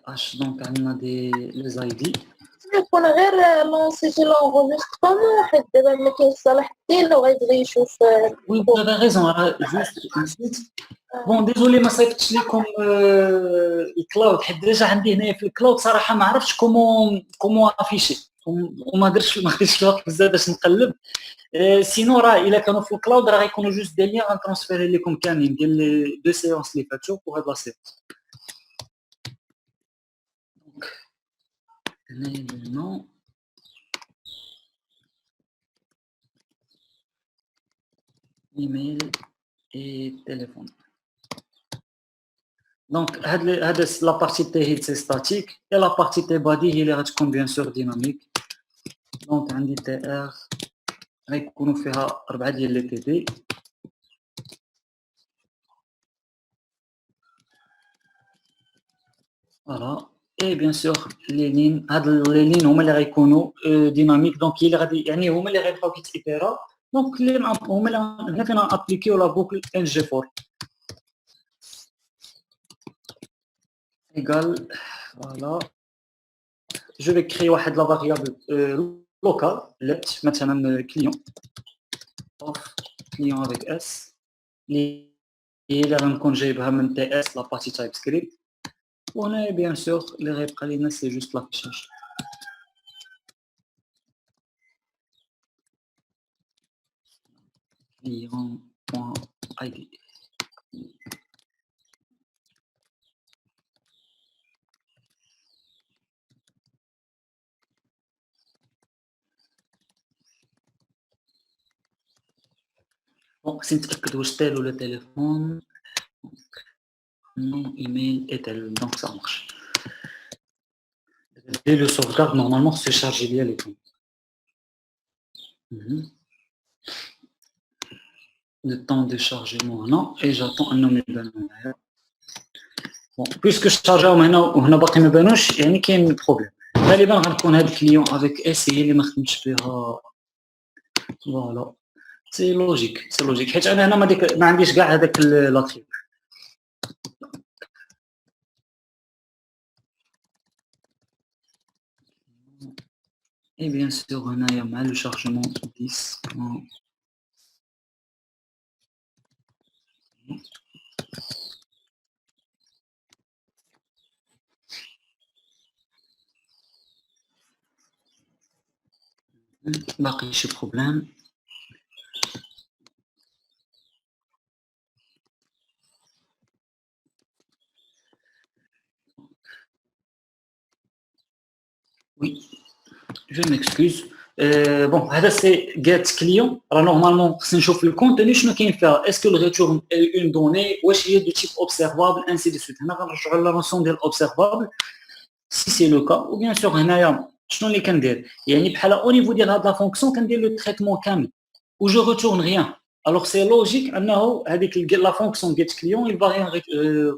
H donc عندنا دي les ID. يكون غير لونسيتي لونغوجيسترمون حيت دابا ما كاينش صلاح الدين لو غيبغي يشوف. Oui, vous avez raison. Juste ensuite. Bon, désolé ما صيفطتش لكم الكلاود حيت ديجا عندي هنايا في الكلاود صراحه ما عرفتش كومون افيشي وما خديتش الوقت بزاف باش نقلب. سينو راه الا كانوا في الكلاود راه غيكونوا جوست دي ليان غنترانسفيري لكم كاملين ديال لي دو سيونس اللي فاتوا وهاد لا سيونس. دونك هنايا نو ايميل اي تليفون. دونك هاد لا بارتي تاع هيد سي ستاتيك اي لا بارتي تاع بادي هي اللي غتكون بيان سور ديناميك. دونك عندي تي ار غيكونوا فيها 4 ديال لي تي دي. فوالا اي بيان سور لي لين هاد لي لين هما اللي غيكونوا ديناميك. دونك هي اللي غادي يعني هما اللي غيبقاو كيتيبيرا. دونك هما اللي هنا فينا ابليكيو لا بوكل ان جي فور ايغال. فوالا جو في كري واحد لا فاريابل لوكال let مثلا كليون اوف كليون افيك اس اللي هي اللي غنكون جايبها من تي اس لا بارتي تايب سكريبت. وهنا بيان سور اللي غيبقى لينا سي جوست لافيشاج. client.id. bon خصني نتاكد واش تال ولا تليفون. non email et tel donc ça marche. Et le sauvegarde normalement c'est chargé bien les tout. Le temps de chargement non et j'attends un nom bon puisque je charge هنا وهنا باقي ما بانوش يعني كاين بروبليم. غالبا غنكون هاد الكليون افيك اس هي اللي ما خدمتش بها. فوالا سي لوجيك حيت انا هنا ما عنديش كاع هذاك لاطريب. Et bien sûr, on a le chargement 10. باقي شي بروبليم. Oui, je m'excuse. Bon, هذا سي get client. راه نورمالمون خصني نشوف الكونتوني شنو كاين فيها. اسكو الريتورن اون دوني واش هي دو تيب اوبسيرفابل انسي دو سويت. هنا غنرجعوا لا نوسيون ديال اوبسيرفابل سي سي لو كا. وبيان سور هنايا شنو اللي كندير يعني بحال او نيفو ديال هاد لا فونكسيون كندير لو تريتمون كامل و جو ريتورن ريان. الوغ سي لوجيك انه هذيك لا فونكسيون get client il va rien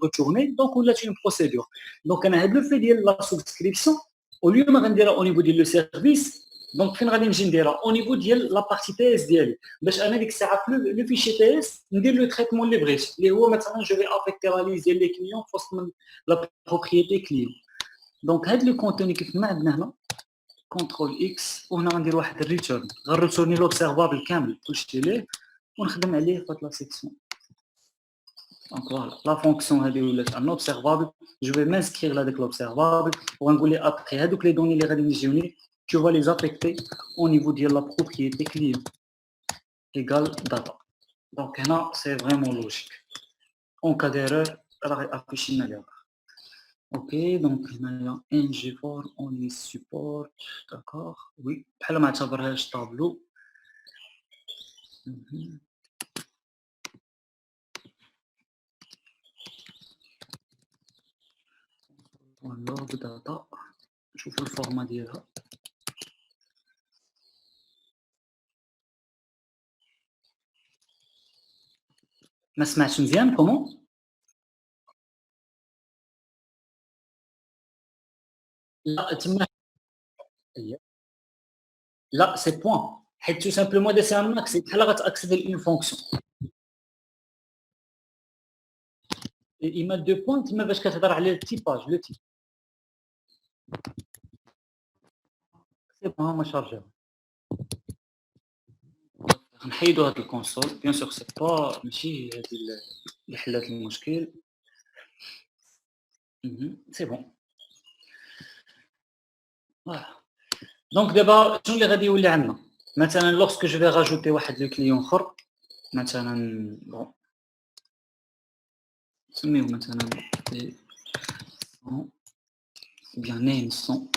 retourner donc ولات une procédure. دونك انا هاد لو في ديال لا سبسكريبسيون au lieu ما غنديرها او نيفو ديال لو سيرفيس. دونك فين غادي نجي نديرها او نيفو ديال لا بارتي تي اس ديالي باش انا ديك الساعه في لو فيشي تي اس ندير لو تريتمون اللي بغيت اللي هو مثلا جو في افيكتي لا ليست ديال لي كليون في وسط من لا بروبريتي كليون. دونك هاد لو كونتوني كيف ما عندنا هنا كونترول اكس وهنا غندير واحد الريتورن غنريتورني لوبسيرفابل كامل كلشي ليه ونخدم عليه في لا سيكسيون. دونك فوالا لا فونكسيون هذه ولات ان اوبسيرفابل. جو في مانسكرير لهذاك لوبسيرفابل وغنقول ليه ابخي هذوك لي دوني اللي غادي يجيوني tu vas les affecter au niveau de la propriété client égale data. Donc là c'est vraiment logique. En cas d'erreur راه غيافيشي لنا l'erreur. Ok, donc هنايا ng4 only support d'accord. oui بحال ما اعتبرهاش طابلو. log data نشوفوا الفورما ديالها. ما سمعتش مزيان كومون. لا تما لا سي بوان حيت تو سامبلومون هذا سي ان ماكس بحال غتاكسيدي لون فونكسيون. اما دو بوان تما باش كتهضر على التيباج لو تيب سي بون هما شارجيو. نحيدو هاد الكونسول بيان سور سي با ماشي هادي اللي حلات المشكل. سي بون فوالا. دونك دابا شنو اللي غادي يولي عندنا؟ مثلا لوغسك جو في راجوتي واحد لو كليون اخر، مثلا بون نسميو مثلا لي سون بيان نيم سون.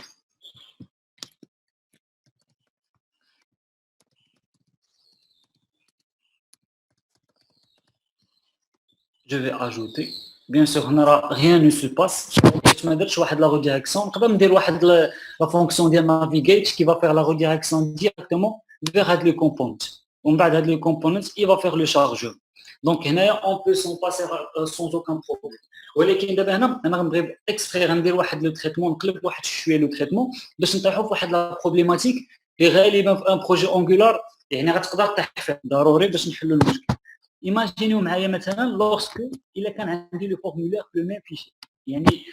Je vais ajouter bien sûr هنا راه rien ne se passe حيت ما درتش واحد لا ريديريكسيون. نقدر ندير واحد لا فونكسيون ديال navigate qui va faire la redirection directement vers هاد لي كومبوننت، ومن بعد هاد لي كومبوننت il va faire le chargeur. دونك هنايا on peut s'en passer sans aucun problème. ولكن دابا هنا انا غنبغي اكسبري غندير واحد لو تريتمون، نقلب واحد شويه لو تريتمون باش نطيحوا في واحد لا بروبليماتيك اللي غالبا في ان بروجي اونغولار يعني غتقدر تطيح فيه ضروري باش نحلوا المشكل. ايماجينيو معايا مثلا لوغسك الا كان عندي لو فورمولير في لو ميم فيشي، يعني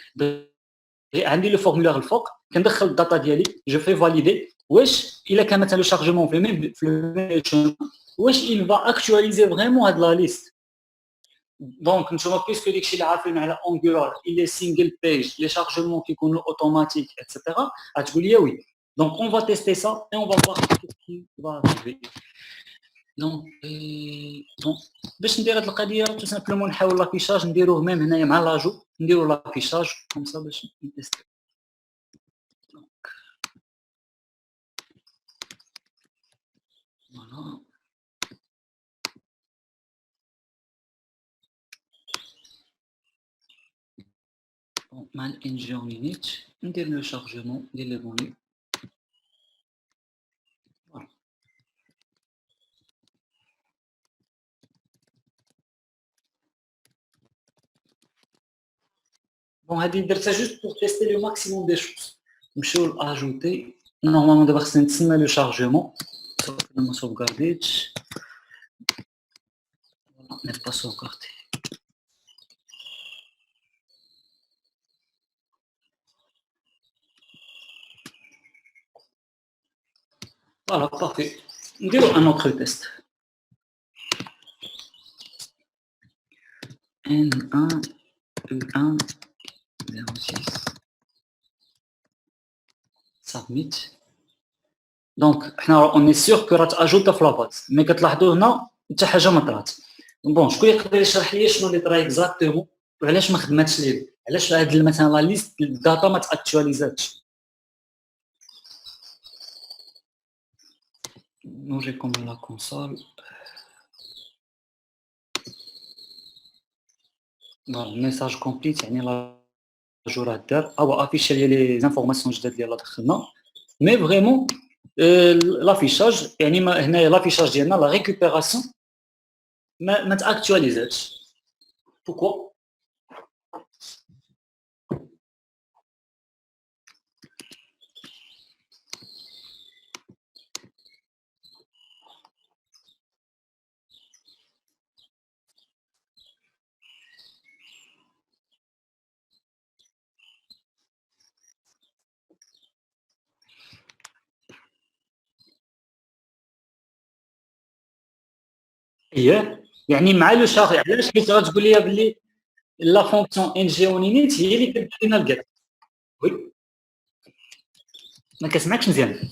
عندي لو فورمولير الفوق كندخل الداتا ديالي جو في فاليدي واش الا كان مثلا لو شارجمون في لو ميم واش il va actualiser vraiment هاد لا ليست. دونك نتوما بيسكو داكشي اللي عارفين على اونغولار il est single page لي شارجمون كيكونوا اوتوماتيك ايتترا غتقول لي وي. دونك اون فا تيستي سا اي اون فا فوار كي فا اريفي. دونك باش ندير هاد القضيه تو سامبلومون نحاول لافيشاج نديروه ميم هنايا مع لاجو، نديرو لافيشاج كوم سا باش نتيستي. فوالا مع الانجير مينيت ندير لو شارجمون ديال لي دوني. بون هادي درتها جوست بور تيستي لو ماكسيموم دي شوز. نمشيو لاجوتي، نورمالمون دابا خصني نتسنى لو شارجمون ما سوفغارديتش نيت با سوفغاردي. فوالا بارفي. نديرو ان اوتر تيست N1 E1 06 submit. دونك حنا اوني سيغ كو راه تاجوتا في لاباز، مي كتلاحظوا هنا حتى حاجه ما طرات. بون شكون يقدر يشرح لي شنو اللي طرا اكزاكتومون وعلاش ما خدماتش ليه، علاش هاد مثلا لا ليست الداتا ما تاكtualisاتش. نوريكم لا كونسول. دونك ميساج كومبليت يعني لا جو راه دار او افيشي لي زانفورماسيون جداد اللي يلاه دخلنا، مي فريمون لافيشاج يعني هنايا لافيشاج ديالنا لا ريكوبيراسيون ما تاكtualisاتش. بوكوا؟ اييه يعني مع لو شارج. علاش حيت غتقول لي بلي لا فونكسيون ان جي اونينيت هي اللي كدير لنا الكات. وي ما كسمعكش مزيان.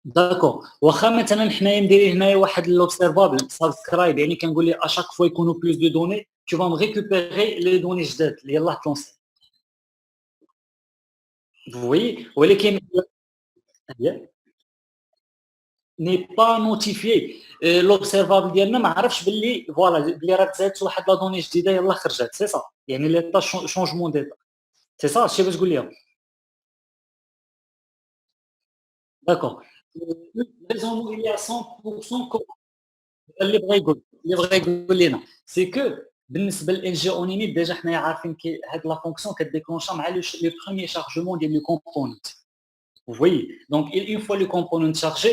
داكور واخا مثلا حنايا ندير هنايا واحد لوبسيرفابل سابسكرايب يعني كنقول لي اشاك فوا يكونوا بلوس دو دوني tu vas me récupérer لي دوني جداد اللي يلاه تلونسي. وي ولكن ني با نوتيفيي لوبسيرفابل ديالنا ما عرفش باللي فوالا باللي راه تزادت واحد لا دوني جديده يلاه خرجت. سي صا يعني ليطا شونجمون ديتا. سي صا هادشي باش تقول ليها. داكور ريزون il y a 100% اللي بغا يقول لينا سي كو بالنسبه للان جي اونينيت ديجا حنايا عارفين كي هاد لا فونكسيون كديكلونشا مع لو بروميير شارجمون ديال لو كومبوننت. Vous voyez, donc une fois le component chargé,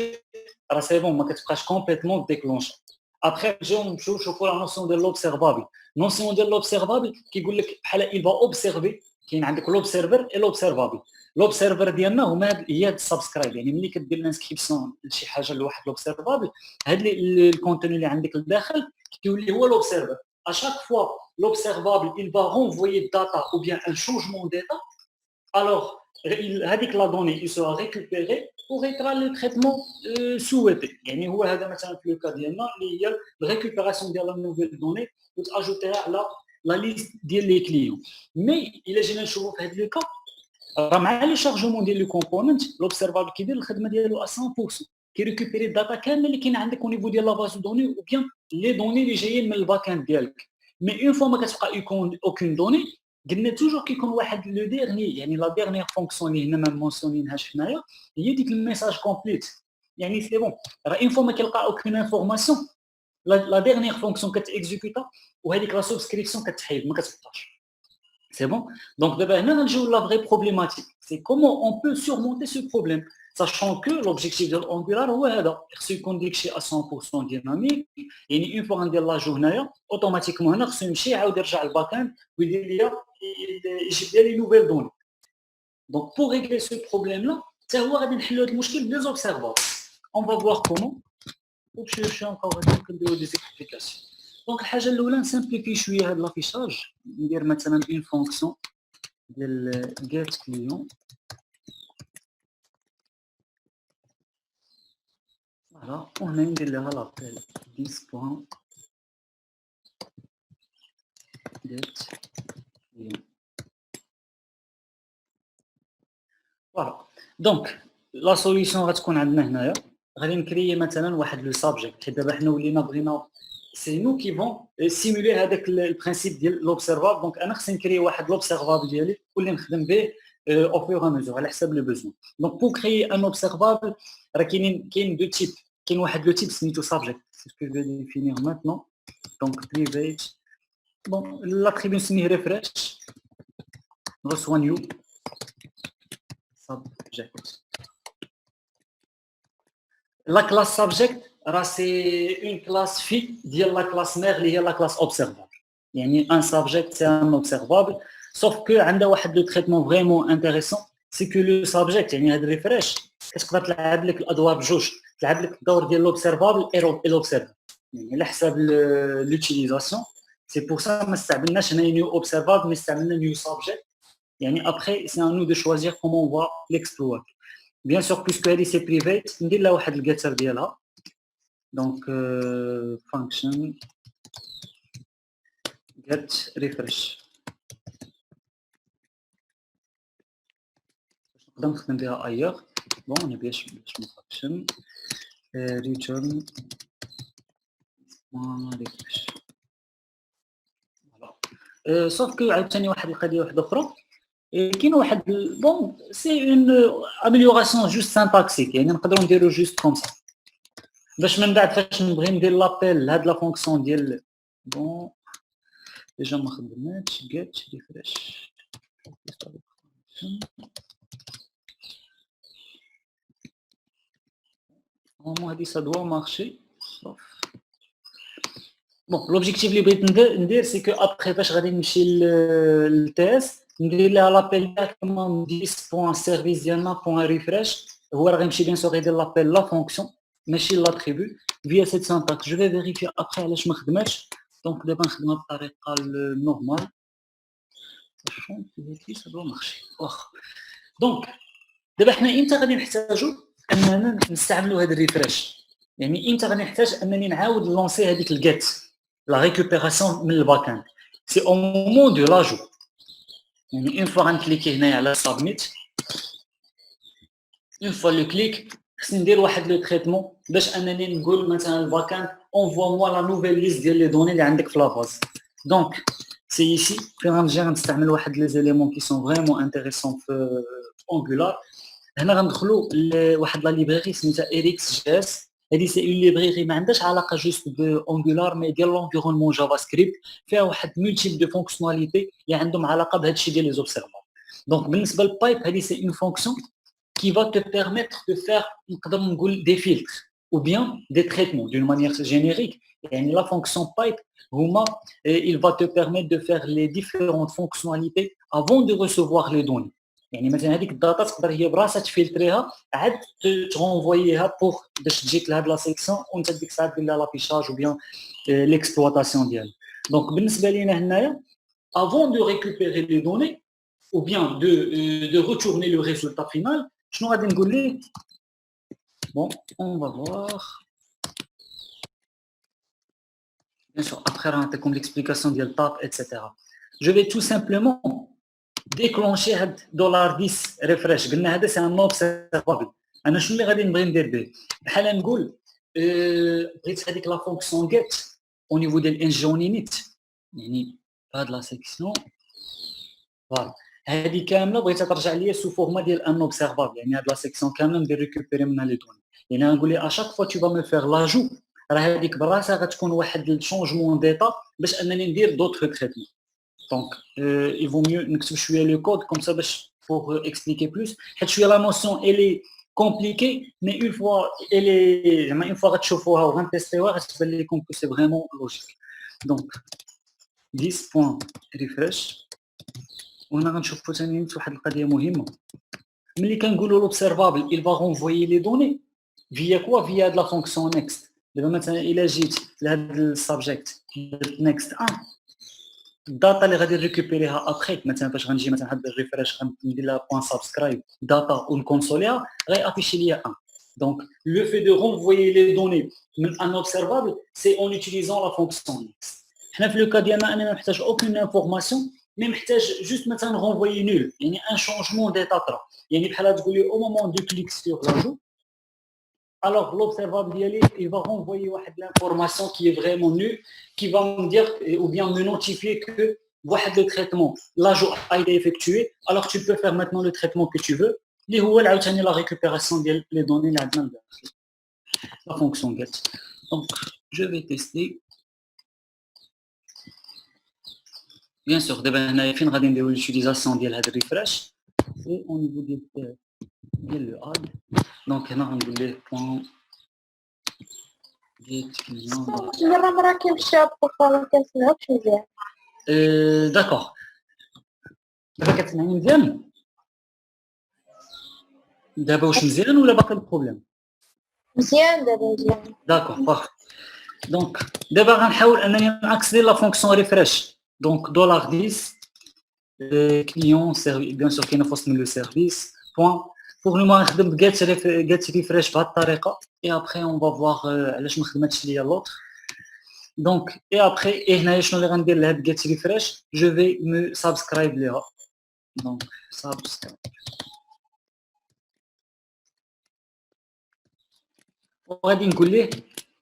alors c'est bon, ما كتبقاش complètement déclenché. Après, نشوفوا la notion de l'observable. Notion de l'observable كيقول لك بحال il va observer. كاين عندك l'observer et l'observable. l'observer ديالنا هما هي السبسكرايب، يعني ملي كدير الانسكريبسيون لشي حاجه لواحد l'observable، هاد الكونتوني اللي عندك لداخل كيولي هو l'observer. À chaque fois, l'observable il va renvoyer data ou bien un changement d'état. Alors, هذيك la donnée il sera récupéré pour être le traitement souhaité. يعني هو هذا مثلا في الكا ديالنا اللي هي الريكوبيراسيون ديال لا نوفيل دوني وتاجوتيها على لا ليست ديال لي كليون. مي الا جينا نشوفوا في هذا الكا راه مع لو شارجمون ديال لو كومبوننت لوبسيرفابل كيدير الخدمه ديالو 100%، كيريكوبيري الداتا كامله اللي كاين عندك او نيفو ديال لا باز دوني او بيان لي دوني اللي جايين من الباك اند ديالك. مي اون فوا ما كتبقى يكون اوكين دوني قلنا توجور كيكون واحد لو ديرني، يعني لا ديرنيير فونكسيون اللي هنا ما مونسيونينهاش حنايا هي ديك الميساج كومبليت. يعني سي بون راه اون فوا ما كيلقى اوكين انفورماسيون لا ديرنيير فونكسيون كتاكزيكوتا وهذيك لا سبسكريبسيون كتحيد ما كتبقاش. C'est bon. Donc, maintenant, la vraie problématique, c'est comment on peut surmonter ce problème, sachant que l'objectif de l'Angular, c'est qu'on dit que c'est à 100% dynamique, et une fois qu'on a la journée, automatiquement, on a reçu un le backend, il y a les nouvelles données. Donc, pour régler ce problème-là, c'est voir des observables. On va voir comment. Je suis encore des explications. دونك الحاجه الاولى نسامبليفي شويه هذا لافيشاج، ندير مثلا اون فونكسيون ديال get client. فوالا وهنا ندير لها لابيل this.get client. فوالا دونك لا سوليسيون غتكون عندنا هنايا، غادي نكريي مثلا واحد لو سابجيكت، حيت دابا حنا ولينا بغينا سي نو كي فون سيمولي هذاك البرانسيپ ديال لوبسيرفابل. دونك انا خصني نكري واحد لوبسيرفابل ديالي واللي نخدم به او فور ا ميزور على حساب لو بوزون. دونك بو كريي ان اوبسيرفابل راه كاين دو تيب، كاين واحد لو تيب سميتو سابجيكت، سي سكو جو ديفينير ماتنون. دونك بريفيت بون لاتريبيو نسميه ريفريش ريسوا نيو سابجيكت. لا كلاس سابجيكت راه سي اون كلاس في ديال لا كلاس مير اللي هي لا كلاس اوبسيرفابل. يعني ان سابجيكت سي ان اوبسيرفابل سوف كو عندها واحد لو تريتمون فريمون انتريسون، سي كو لو سابجيكت يعني هاد ريفريش كتقدر تلعب لك الادوار بجوج، تلعب لك الدور ديال لوبسيرفابل اي لوبسيرفابل يعني على حساب لوتيليزاسيون. سي بور سا ما استعملناش هنا نيو اوبسيرفابل مي استعملنا نيو سابجيكت. يعني ابخي سي ان نو دو شوازير كومون فوا ليكسبلوات. بيان سور بيسكو هادي سي بريفيت ندير لها واحد الجيتر ديالها. Donc, function get refresh. نقدر نخدم بها ailleurs. Bon, on est bien sur function return refresh. Voilà. Sauf que عاوتاني واحد القضيه واحده اخرى، كاين واحد بون سي اون امélioration juste syntaxique، يعني نقدروا نديرو juste comme ça باش من بعد فاش نبغي ندير لابيل لهاد لا فونكسيون ديال بون ديجا ما خدمناش get refresh. نورمالمون هادي سا دوا مارشي. بون لوبجيكتيف اللي بغيت ندير سي كو ابخي فاش غادي نمشي للتي اس ندير لها لابيل ديريكتومون 10.service ديالنا بوان ريفريش، هو راه غيمشي بيان سور يدير لابيل لا فونكسيون ماشي لاتريبو via cette syntaxe. Je vais vérifier après علاش ما خدماتش. دونك دابا نخدمها بالطريقه النورمال ساشون كي سا دو مارشي واخا. دونك دابا حنا امتى غادي نحتاجو اننا نستعملوا هذا الريفريش، يعني امتى غادي نحتاج انني نعاود لونسي هذيك الجيت لا ريكوبيراسيون من الباك اند، سي او مومون دو لاجو. يعني اون فوا غنكليكي هنايا على سابميت، اون فوا لو كليك خصني ندير واحد لو تريتمون باش انني نقول مثلا الباك اند اونفوا موا لا نوفيل ليست ديال لي دوني اللي عندك في لاباز. دونك سي ايسي فين غنجي غنستعمل واحد لي زيليمون كي سون فريمون انتريسون في انجولار. هنا غندخلوا لواحد لا ليبراري سميتها اريكس جي اس. هذه سي اون ليبراري ما عندهاش علاقه جوست بانجولار مي ديال لونفيرونمون جافا سكريبت، فيها واحد مولتيب دو فونكسيوناليتي اللي عندهم علاقه بهذا الشيء ديال لي زوبسيرفابل. دونك بالنسبه للبايب هذه سي اون فونكسيون qui va te permettre de faire des filtres ou bien des traitements d'une manière générique. Et la fonction pipe, il va te permettre de faire les différentes fonctionnalités avant de recevoir les données. يعني مثلا هذيك الداتا تقدر هي براسها تفلتريها عاد ترونفوييها بور باش تجيك لهاد لا سيكسيون وانت ديك الساعه دير لها لابيشاج ou bien l'exploitation ديالها. دونك بالنسبه لينا هنايا avant de récupérer les données ou bien de retourner le résultat final, je n'aurai d'engoler. Bon, on va voir. Bien sûr, après, on a comme l'explication de l'étape, etc. Je vais tout simplement déclencher $10 refresh. C'est un observable. أنا شنو اللي غادي نبغي ندير به؟ بحال نقول بغيت هذيك لا فونكسيون get au niveau ديال انجون init يعني هاد لا سيكسيون فوالا هذه كامله بغيتها ترجع ليا سو فورما ديال ان اوبسيرفابل يعني هاد لا سيكسيون كامله ندير ريكوبيري منها لي دوني يعني غنقول لي اشاك فوا تو فا مو فيغ لاجو راه هذيك براسها غتكون واحد الشونجمون ديتا باش انني ندير دوطخ تريتمون دونك il vaut mieux نكتب شويه لو كود كوم سا باش pour expliquer plus حيت شويه لا نوسيون elle est compliquée mais une fois elle est زعما une fois غتشوفوها وغنتيستيوها غتبان لكم que c'est vraiment logique donc 10.refresh وهنا غنشوفوا ثاني واحد القضيه مهمه ملي كنقولوا لوبسيرفابل il va renvoyer les données via quoi via هاد لا فونكسيون next دابا مثلا الا جيت لهاد السبجيكت next 1 الداتا اللي غادي نريكوبيريها ابخي مثلا فاش غنجي مثلا هاد الريفريش غندير لها بوان سبسكرايب داتا ونكونسوليها غي افيشي ليا 1 donc le fait de renvoyer les données من un observable c'est en utilisant la fonction next حنا في لو كا ديالنا انا ما محتاج اوكين انفورماسيون مي محتاج جوست مثلا renvoyer nul يعني ان شونجمون ديتا طرا يعني بحال تقول لي au moment de clic sur l'ajout alors l'observable diali, il va renvoyer l'information qui est vraiment nulle, qui va me dire ou bien me notifier que le traitement, l'ajout a été effectué, alors tu peux faire maintenant le traitement que tu veux, la récupération des données, la fonction get. Donc, je vais tester. Bien sûr, on va faire l'utilisation de la refresh, et au niveau de le add, donc on va dire point مرة كيمشي البروفايل ما كنسمعوكش مزيان داكوغ دابا كتسمعني مزيان دابا واش مزيان ولا باقي البروبليم مزيان دابا مزيان داكوغ باغ دونك دابا غنحاول انني ناكسيدي لا فونكسيون ريفريش دونك $10 كليون سيرفيس بيان سور كاينه في وسط من لو سيرفيس بوين pour le moment نخدم get refresh بهاد الطريقه et après on va voir علاش ما خدمتش ليا l'autre donc et après هنايا شنو اللي غندير لهاد get refresh je vais me subscribe ليها donc subscribe وغادي نقول ليه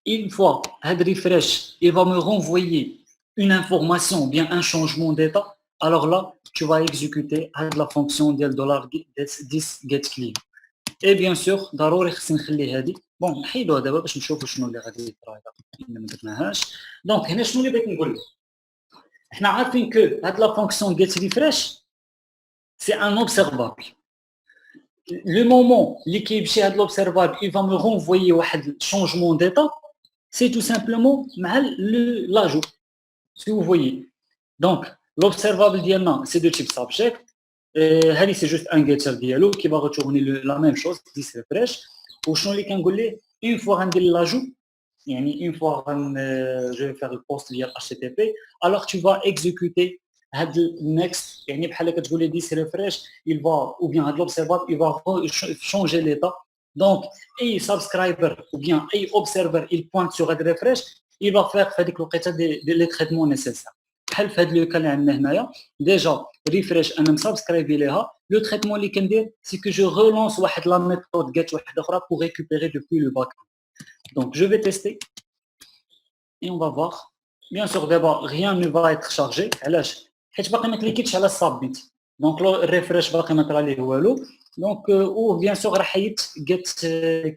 une fois هاد refresh il va me renvoyer une information ou bien un changement d'état alors là tu vas exécuter la fonction ديال $10 get client et bien sûr ضروري خصني نخلي هذه بون نحيدوها دابا باش نشوفوا شنو اللي غادي يطرا الا ما درناهاش دونك هنا شنو اللي بغيت نقول لك حنا عارفين كو هاد لا فونكسيون get refresh c'est un observable le moment اللي كيمشي هاد l'observable il va me renvoyer واحد changement d'état c'est tout simplement مع l'ajout si vous voyez donc l'observable ديالنا c'est de type subject هذه c'est juste un getter ديالو qui va retourner la même chose 10 refresh وشنو اللي كنقول ليه une fois غندير l'ajout يعني une fois je vais faire le post via HTTP alors tu vas exécuter هاد next يعني بحال كتقول لي 10 refresh il va ou bien هاد l'observable il va changer l'état donc اي subscriber ou bien اي observer il pointe sur هاد refresh il va faire في هذيك الوقيته les traitements nécessaires بحال في هاد لو كان اللي عندنا هنايا ديجا ريفريش انا مسبسكرايبي ليها لو تريتمون اللي كندير سي كو جو ريلونس واحد لا ميثود جيت واحده اخرى pour récupérer depuis le backend donc je vais tester et on va voir bien sûr d'abord rien ne va être chargé علاش حيت باقي ما كليكيتش على سابميت دونك لو ريفريش باقي ما طرا ليه والو دونك او بيان سور راه حيت جيت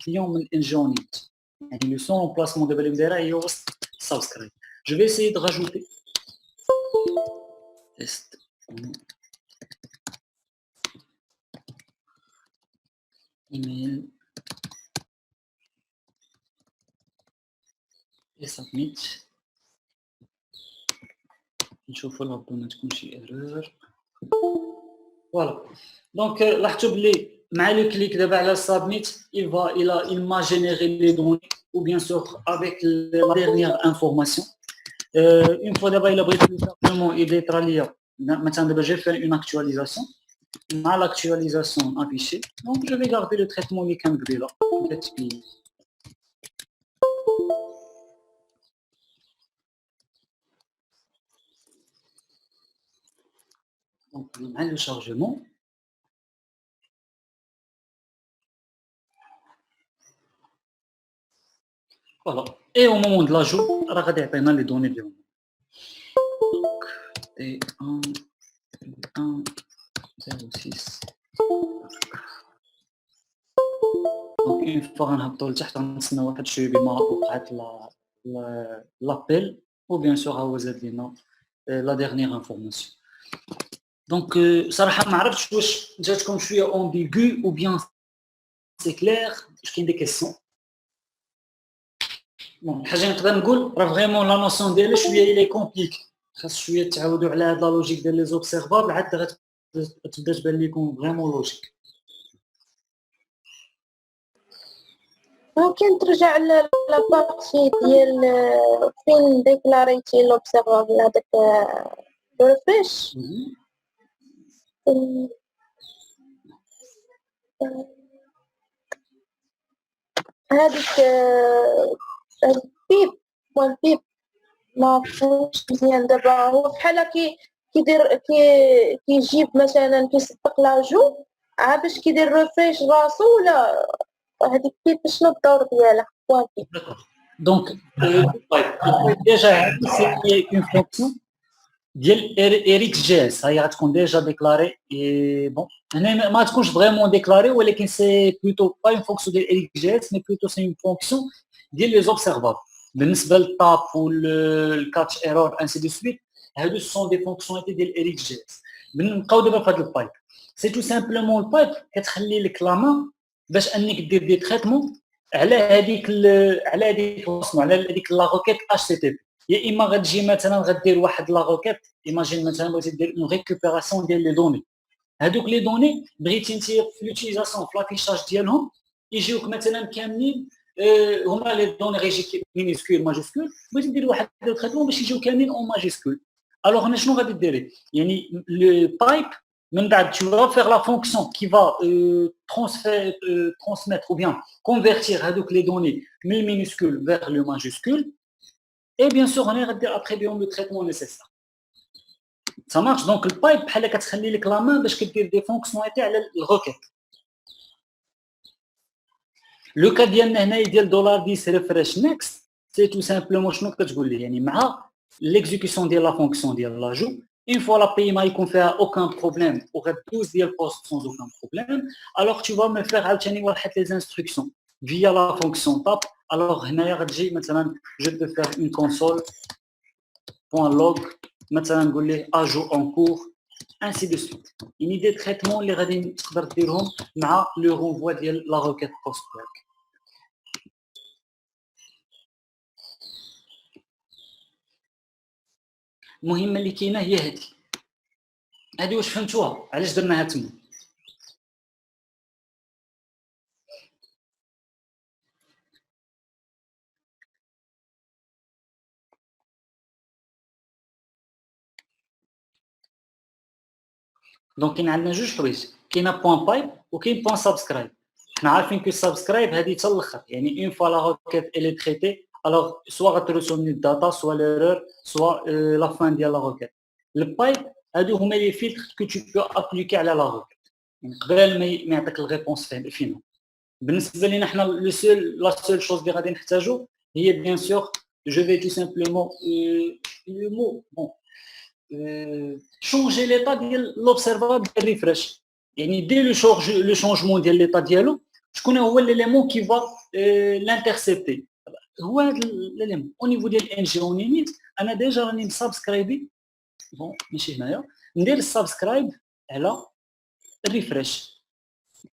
كليون من انجونيت يعني لو سون بلاسمون دابا اللي مدايره هي وسط سبسكرايب je vais essayer de rajouter test ايميل et submit. نشوفوا لابدو ما تكونش شي ايرور. فوالا دونك لاحظتوا بلي مع لو كليك دابا على submit il m'a généré les données ou bien sûr avec la dernière information. Une fois d'abord il a pris simplement il détra ليا مثلا دابا j'ai fait une actualisation. مع l'actualisation affichée, donc je vais garder le traitement اللي كان قبيله. Donc مع le chargement. Voilà. Et au moment de l'ajout, راه غادي يعطينا les données ديالنا. Donc T1 06. Donc une fois غنهبطوا لتحت غنتسناو واحد شويه بما وقعت لابيل ou bien sûr هو زاد لينا la dernière information. Donc صراحه ما عرفتش واش جاتكم شويه ambigu ou bien c'est clair, واش كاين دي كيسيون. بون الحاجه اللي نقدر نقول راه فريمون لا نوسيون ديالها شويه لي كومبليكي، خاص شويه تعاودوا على هاد لا لوجيك ديال لي زوبسيرفابل عاد غتبدا تبان لكم فريمون لوجيك. ممكن ترجع لابارتي ديال فين ديكلاريتي لوبسيرفابل هذاك ريفريش هذيك بيب بوان بيب ما فهمتش مزيان دابا. هو بحال كيدير كيجيب مثلا كيصدق لاجو عاد باش كيدير ريفريش راسو ولا هذيك بيب شنو الدور ديالها بوان بيب. دونك ديجا سي اون فونكسيون ديال اريكس جي اس هي غتكون ديجا ديكلاري. بون هنا ما تكونش فريمون ديكلاري ولكن سي بلوتو با اون فونكسيون ديال اريكس جي اس مي بلوتو سي اون فونكسيون ديال لي زوبسيرفابل. بالنسبه للتاب والكاتش ايرور انسي دو سويت هادو سون دي فونكسيوناليتي ديال اريكس جي اس. نبقاو دابا في هاد البايب سي تو سامبلومون البايب كتخلي لك لا مان باش انك دير دي تريتمون على هذيك على هذيك لا روكيت اتش تي تي بي. يا اما غتجي مثلا غدير واحد لا روكيت ايماجين مثلا بغيتي دير اون ريكوبيراسيون ديال لي دوني، هادوك لي دوني بغيتي انت في لوتيليزاسيون في لافيشاج ديالهم يجيوك مثلا كاملين هما لي دوني ريجي مينيسكول ماجيسكول، بغيتي دير واحد التريتمون باش يجيو كاملين اون ماجيسكول. الوغ هنا شنو غادي ديري؟ يعني لو بايب من بعد tu vas faire la fonction qui va transmettre ou bien convertir هادوك les données من minuscule vers le majuscule et bien sûr on va dire après bien le traitement nécessaire. Ça marche. Donc le pipe بحال كتخلي لك لا مان باش كدير دي فونكسيوناليتي على الروكيت. لو كا ديالنا هنايا ديال $10 ريفريش نيكست سي تو سامبلومون شنو كتقول لي يعني مع ليكزيكسيون ديال لا فونكسيون ديال لاجو une fois la PI ما يكون فيها aucun problème ou دوز ديال post sans aucun problème alors tu vas me faire عاوتاني واحد les instructions via la fonction tab. alors هنايا غتجي مثلا je peux faire une console point log مثلا نقول ليه ajout en cours ainsi de suite. يعني دي تريتمون اللي غادي تقدر ديرهم مع لو رونفوا ديال لا روكيت بوست باك. المهمه اللي كاينه هي هذه واش فهمتوها علاش درناها تما؟ دونك كاين عندنا جوج حوايج، كاينه بوان بايب وكاين بوان سبسكرايب. حنا عارفين كو سبسكرايب هذه حتى الاخر يعني اون فوا لا روكيت الي تريتي الوغ سوا غترسوني الداتا سوا ليرور سوا لا فان ديال لا روكيت. البايب هادو هما لي فيلتر كو تو بو ابليكي على لا روكيت يعني قبل ما يعطيك الريبونس فينا. بالنسبه لينا حنا لو سول لا سول شوز اللي غادي نحتاجو هي بيان سور جو في تو سامبلومون لو مو بون changer l'état ديال l'observable ديال ريفريش يعني دير لو شونجمون ديال l'état ديالو شكون هو ليليمون كي فا لانترسبتي هو هذا ليليمون او نيفو ديال ان جي اون انيت. انا ديجا راني مسابسكرايبي بون ماشي هنايا ندير السبسكرايب على الريفريش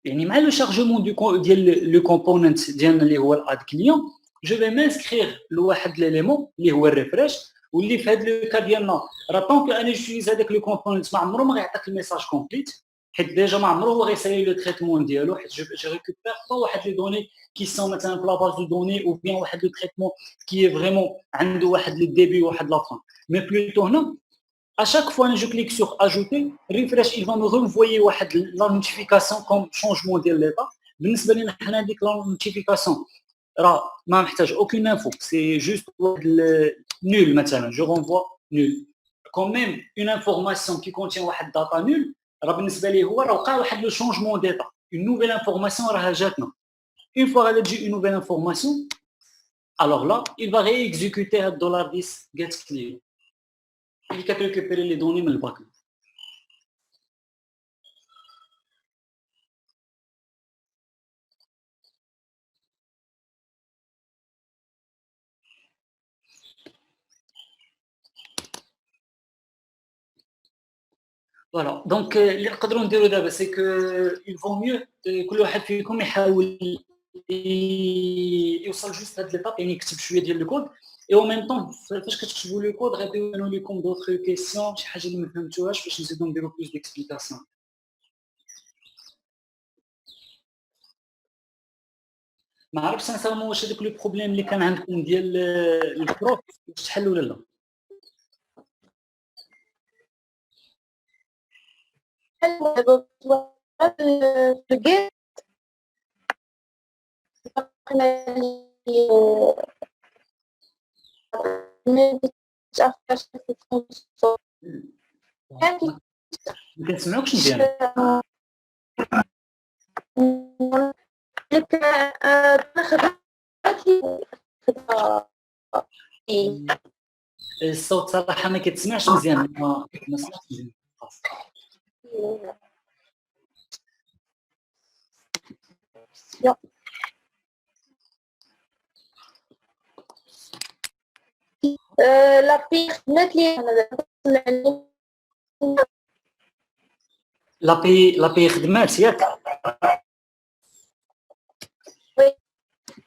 يعني مع لو شارجمون ديال لو كومبوننت ديالنا اللي هو الاد كليون جو في مانسكريغ لواحد ليليمون اللي هو الريفريش واللي في هذا لو كا ديالنا راه طونك انا جوتيليز هذاك لو كومبوننت ما عمره ما غيعطيك الميساج كومبليت حيت ديجا ما عمره هو غيسالي لو تريتمون ديالو حيت جو ريكوبير با واحد لي دوني كي سون مثلا في لاباز دو دوني او بيان واحد لو تريتمون كي فريمون عنده واحد لو ديبي وواحد لا فان مي بلوتو هنا à chaque fois que je clique sur ajouter, refresh il va me renvoyer la notification comme changement de l'état. بالنسبه لنا حنا ديك لا نوتيفيكاسيون راه ما محتاج aucune info, c'est juste nul مثلا je renvoie nul. Quand même une information qui contient واحد data nul راه بالنسبه ليه هو راه وقع واحد لو changement d'état, une nouvelle information راها جاتنا. Une fois qu'elle a dit une nouvelle information, alors là, il va réexécuter $10 get clear. Il va récupérer les données من الباك. Voilà. Donc اللي نقدروا نديروا دابا سي كو il vaut mieux كل واحد فيكم يحاول يوصل جوست هاد ليطاب يعني يكتب شويه ديال الكود اي او ميم طون فاش كتكتبوا لو كود غادي يبانوا لكم دوطخ كيسيون شي حاجه اللي ما فهمتوهاش باش نزيدو نديرو بلوس ديكسبليكاسيون. ما عرفتش سانسيرمون واش هذاك لو بروبليم اللي كان عندكم ديال البروف واش تحل ولا لا. الجيت ما كنسمعوكش مزيان. الصوت صراحه ما كيتسمعش مزيان ما سمعتش مزيان. لابي خدمت لي لابي خدمات ياك.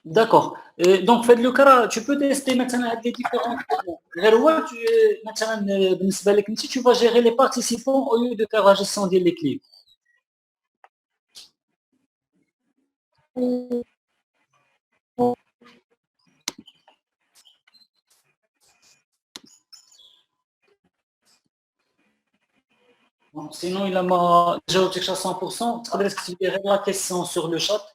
D'accord. Donc, في هذا لو كرا tu peux tester مثلا هاد لي ديفيرون غير هو مثلا بالنسبه لك انت tu vas gérer les participants au lieu de faire la gestion ديال les clips. Sinon il a ما جاوبتكش à 100% تقدر تكتب لي غير la question sur le chat